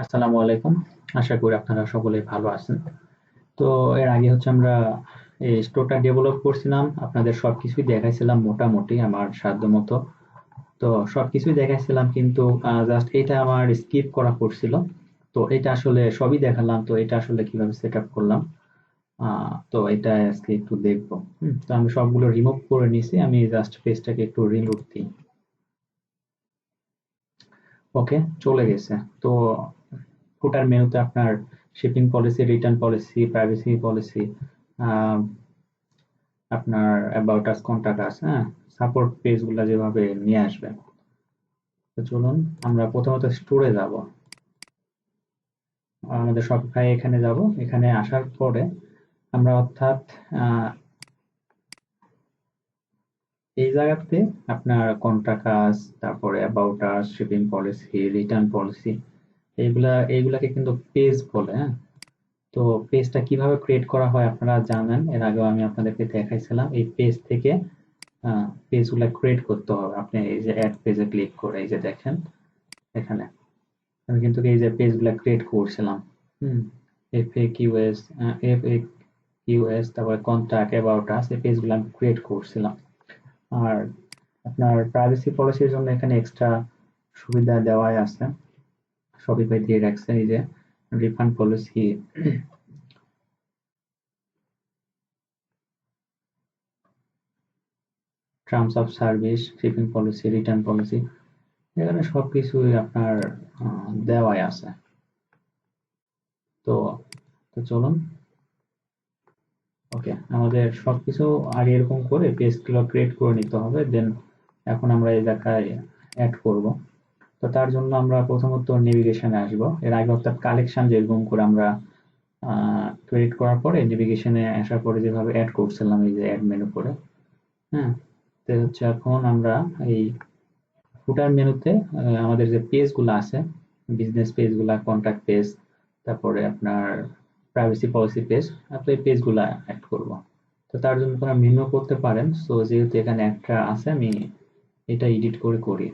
আসসালামু আলাইকুম। আশা করি আপনারা সকলেই ভালো আছেন। তো এর আগে হচ্ছে আমরা এই স্টোরটা ডেভেলপ করছিলাম, আপনাদের সবকিছুই দেখাইছিলাম মোটামুটি আমার সাধ্যমতো। তো সবকিছুই দেখাইছিলাম, কিন্তু জাস্ট এটা আমার স্কিপ করা পড়ছিল। তো এটা আসলে সবই দেখালাম, তো এটা আসলে কিভাবে সেট আপ করলাম, তো এটা আজকে একটু দেখবো। তো আমি সবগুলো রিমুভ করে নিয়েছি, আমি জাস্ট পেজটাকে একটু রিলোড দিই। ওকে, চলে গেছে। তো ফুটার মেনুতে আপনার shipping policy, return policy, privacy policy, আপনার অ্যাবাউট আস, কন্টাক্ট আস, হ্যাঁ, সাপোর্ট পেজগুলো যেভাবে নিয়ে আসবেন। তো চলুন আমরা প্রথমত স্টোরে যাব। আমাদের শপিফাই এখানে যাব। এখানে আসার পরে আমরা অর্থাৎ আহ, এই জায়গাতে আপনার কন্টাক্ট আস, তারপরে about us, shipping policy, return policy, এইগুলাকে কিন্তু পেজ বলে, হ্যাঁ। তো পেজটা কিভাবে ক্রিয়েট করা হয় আপনারা জানেন, এর আগেও আমি আপনাদেরকে দেখাইছিলাম। এই পেজ থেকে পেজগুলা ক্রিয়েট করতে হবে। আপনি এই যে অ্যাড পেজে ক্লিক করে এই যে দেখেন এখানে আমি কিন্তু এই যে পেজগুলা ক্রিয়েট করছিলাম। হুম, এফ এ কিউএস, তারপরে কন্টাক্ট, অ্যাবাউট আস, এই পেজগুলো আমি ক্রিয়েট করছিলাম। আর আপনার প্রাইভেসি পলিসির জন্য এখানে এক্সট্রা সুবিধা দেওয়াই আছে, শপিফাই দিয়ে রাখছে। এই যে refund policy, terms of service, shipping policy, return policy, এখানে সবকিছুই আপনার দেওয়াই আছে। তো তো চলুন, ওকে, আমাদের সবকিছু আগে এরকম করে পেজগুলো ক্রিয়েট করে নিতে হবে। দেন এখন আমরা এই জায়গায় অ্যাড করব। তো তার জন্য আমরা প্রথমত নেভিগেশনে আসব। এর আগে অর্থাৎ কালেকশন যেরকম করে আমরা ক্রিয়েট করার পরে নেভিগেশনে আসার পরে যেভাবে অ্যাড করছিলাম এই যে অ্যাড মেনু করে, হ্যাঁ। তো হচ্ছে এখন আমরা এই ফুটার মেনুতে আমাদের যে পেজগুলো আছে, বিজনেস পেজগুলা, কন্ট্যাক্ট পেজ, তারপরে আপনার প্রাইভেসি পলিসি পেজ, আপনি এই পেজগুলা অ্যাড করব। তো তার জন্য আপনারা মেনু করতে পারেন। সো যেহেতু এখানে একটা আছে, আমি এটা এডিট করে করি।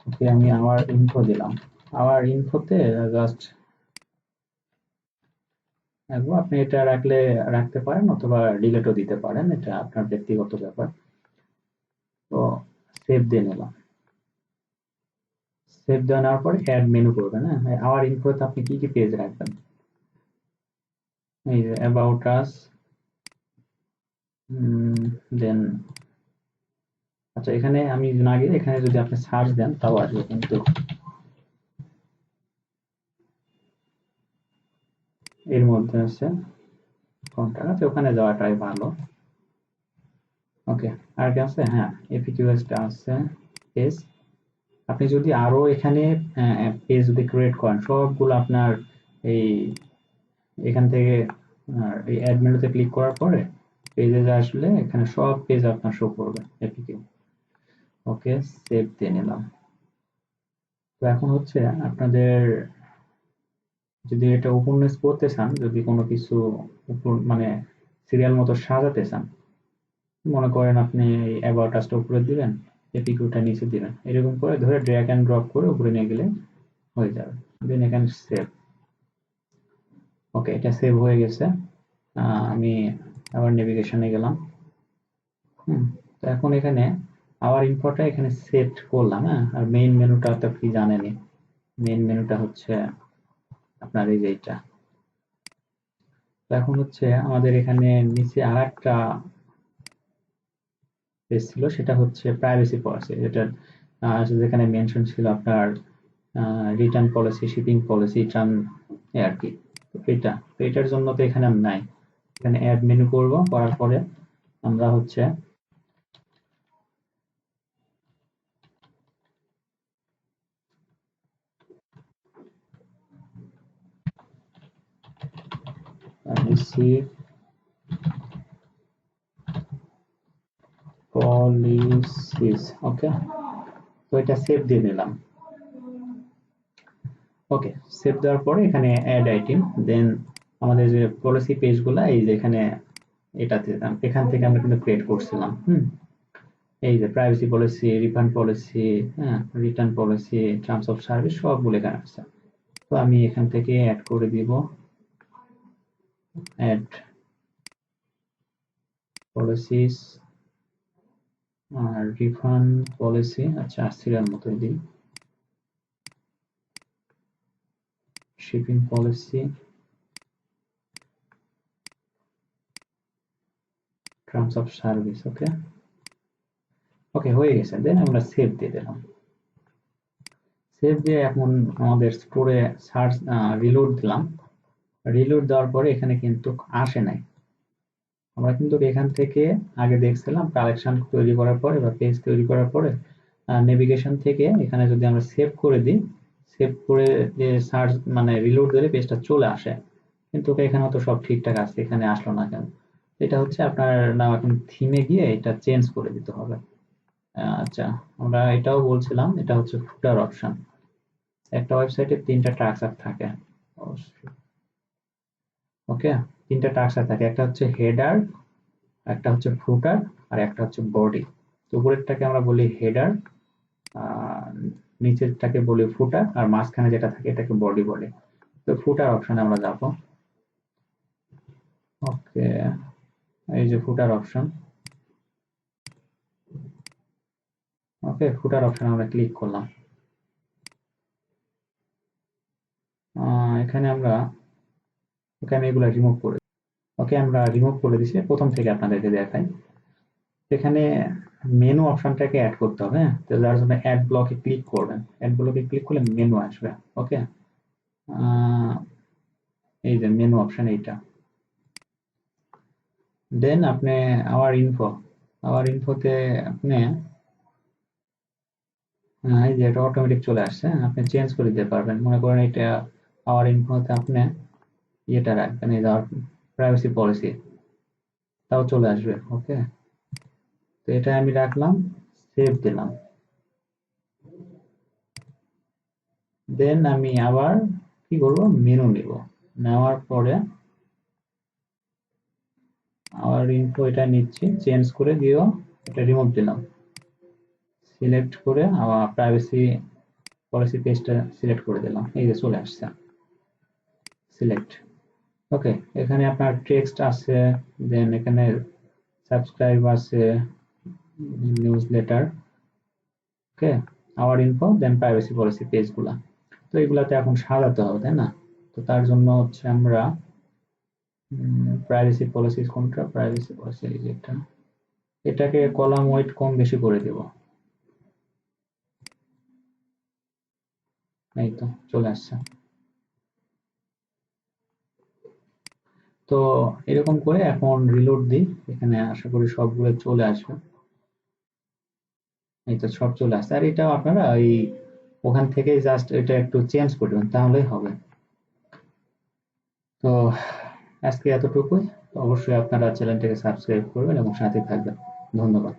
ওকে, আমি আমার ইনফো দিলাম। আমার ইনফোতে জাস্ট রাখবো। আপনি এটা রাখলে রাখতে পারেন, অথবা ডিলেটও দিতে পারেন, এটা আপনার ব্যক্তিগত ব্যাপার। তো সেভ দিয়ে নিলাম। সেভ দেওয়া নেওয়ার পরে অ্যাড মেনু করবেন। হ্যাঁ, আমার ইনফোতে আপনি কি কি পেজ রাখবেন, এই যে অ্যাবাউট আস, দেন আচ্ছা, এখানে আমি না গিয়ে এখানে যদি আপনি সার্চ দেন তাও আসবে, কিন্তু এর মধ্যে আছে কোনটা আছে, ওখানে যাওয়াটাই ভালো। ওকে, আর কি আছে? হ্যাঁ, এপিকিউএসটা আছে, পেজ। আপনি যদি আরো এখানে পেজ যদি ক্রিয়েট করেন, সবগুলো আপনার এই এখান থেকে এই অ্যাড মেনুতে ক্লিক করার পরে পেজে আসলে এখানে সব পেজ আপনার শো করবে এপিকিউ। ওকে, সেভ দিয়ে নিলাম। তো এখন হচ্ছে আপনাদের যদি এটা উপন্যাস পড়তে চান, যদি কোনো কিছু মানে সিরিয়াল মতো সাজাতে চান, মনে করেন আপনি অ্যাবাউট আসটা উপরে দিবেন, এপিকিউটা নিচে দিবেন, এরকম করে ধরে ড্র্যাগ এন্ড ড্রপ করে উপরে নিয়ে গেলে হয়ে যাবে। দেন এখানে সেভ। ওকে, এটা সেভ হয়ে গেছে। আমি আবার নেভিগেশনে গেলাম। তো এখন এখানে আবার ইনফোটা এখানে সেট করলাম, হ্যাঁ। আর মেইন মেনুটা তো কি জানেনই, মেইন মেনুটা হচ্ছে আপনার এই যে এইটা। তো এখন হচ্ছে আমাদের এখানে নিচে আর একটা পেজ ছিল, সেটা হচ্ছে প্রাইভেসি পলিসি, যেটা যেখানে মেনশন ছিল আপনার return policy, shipping policy, term, আর কি। তো এটার জন্য তো এখানে নাই। এখানে অ্যাড মেনু করব, করার পরে আমরা হচ্ছে প্রাইভেসি পলিসিস, ওকে। তো এটা সেভ দিয়ে নিলাম। ওকে, সেভ দেওয়ার পরে এখানে অ্যাড আইটেম, দেন আমাদের যে পলিসি পেজগুলা এই যে এখানে এটাতে, এখান থেকে আমরা কিন্তু ক্রিয়েট করছিলাম। এই যে প্রাইভেসি পলিসি, রিফান্ড পলিসি, হ্যাঁ, return policy, terms of service সবগুলো এখানে আছে। তো আমি এখান থেকে অ্যাড করে দিব, অ্যাড পলিসিস আর রিফান্ড পলিসি। আচ্ছা, সিরিয়াল মতোই দিই, shipping policy, terms of service. Okay, okay হয়ে গেছে। দেন আমরা সেভ দিয়ে দিলাম। সেভ দিয়ে এখন আমাদের স্টোরে সার্চ রিলোড দিলাম। রিলোড দেওয়ার পরে এখানে কিন্তু আসে নাই। আমরা কিন্তু এখান থেকে আগে দেখছিলাম কালেকশন তৈরি করার পরে বা পেজ তৈরি করার পরে নেভিগেশন থেকে এখানে যদি আমরা সেভ করে দিই, সেভ করে যে সার্চ মানে রিলোড দিলে পেজটা চলে আসে, কিন্তু এখানে তো সব ঠিকঠাক আছে, এখানে আসলো না কেন? এটা হচ্ছে আপনার নাম এখন থিমে গিয়ে এটা চেঞ্জ করে দিতে হবে। আচ্ছা, আমরা এটাও বলছিলাম, এটা হচ্ছে ফুটার অপশন। একটা ওয়েবসাইটে 3টা ট্যাক্সার থাকে অবশ্যই। ওকে, 3টা ট্যাক্সার থাকে, একটা হচ্ছে হেডার, একটা হচ্ছে ফুটার, আর একটা হচ্ছে বডি। তো উপরেরটাকে আমরা বলি হেডার, নিচেরটাকে বলি ফুটার, আর মাঝখানে যেটা থাকে এটাকে বডি বলে। তো ফুটার অপশনে আমরা যাব। ওকে, এই যে ফুটার অপশন। ওকে, ফুটার অপশন আমরা ক্লিক করলাম। এখানে আমরা এগুলা রিমুভ করে, ওকে আমরা রিমুভ করে দিছি। প্রথম থেকে আপনাদেরকে দেখাই। এখানে মেনু অপশনটাকে অ্যাড করতে হবে, হ্যাঁ? তো যার জন্য অ্যাড ব্লকে ক্লিক করবেন। অ্যাড ব্লকে ক্লিক করলে মেনু আসবে। ওকে, এই যে মেনু অপশন এইটা। দেন আপনি আওয়ার ইনফোতে আপনি এই যে এটা অটোমেটিক চলে আসছে, আপনি চেঞ্জ করে দিতে পারবেন। মনে করেন এটা আওয়ার ইনফোতে আপনি ইয়েটা রাখবেন, এই যে প্রাইভেসি পলিসি, তাও চলে আসবে। ওকে, তো এটা আমি রাখলাম, সেভ দিলাম। দেন আমি আবার কি করব, মেনু নিব। নেওয়ার পরে আবার ইনফো এটা নিচ্ছি, চেঞ্জ করে দিও, এটা রিমুভ দিলাম। সিলেক্ট করে আবার প্রাইভেসি পলিসি পেজটা সিলেক্ট করে দিলাম, এই যে চলে আসছে সিলেক্ট। ওকে, এখানে আপনার টেক্সট আছে, দেন এখানে সাবস্ক্রাইব আছে, নিউজ লেটার। ওকে, আওয়ার ইনফো, দেন প্রাইভেসি পলিসি পেজগুলা। তো এগুলাতে এখন সাজাতে হবে, তাই না? তো তার জন্য হচ্ছে আমরা প্রাইভেসি পলিসি, কোনটা প্রাইভেসি পলিসি, যেটা এটাকে কলাম ওয়েট কম বেশি করে দেব। এই তো চলে আসছে। তো এরকম করে এখন রিলোড দিই, এখানে আশা করি সবগুলো চলে আসবে। এই তো সব চলে আসছে। আর এটাও আপনারা এই ওখান থেকে জাস্ট এটা একটু চেঞ্জ করবেন, তাহলেই হবে। তো আজকে এতটুকুই। তো অবশ্যই আপনারা চ্যানেলটাকে সাবস্ক্রাইব করবেন এবং সাথে থাকবেন। ধন্যবাদ।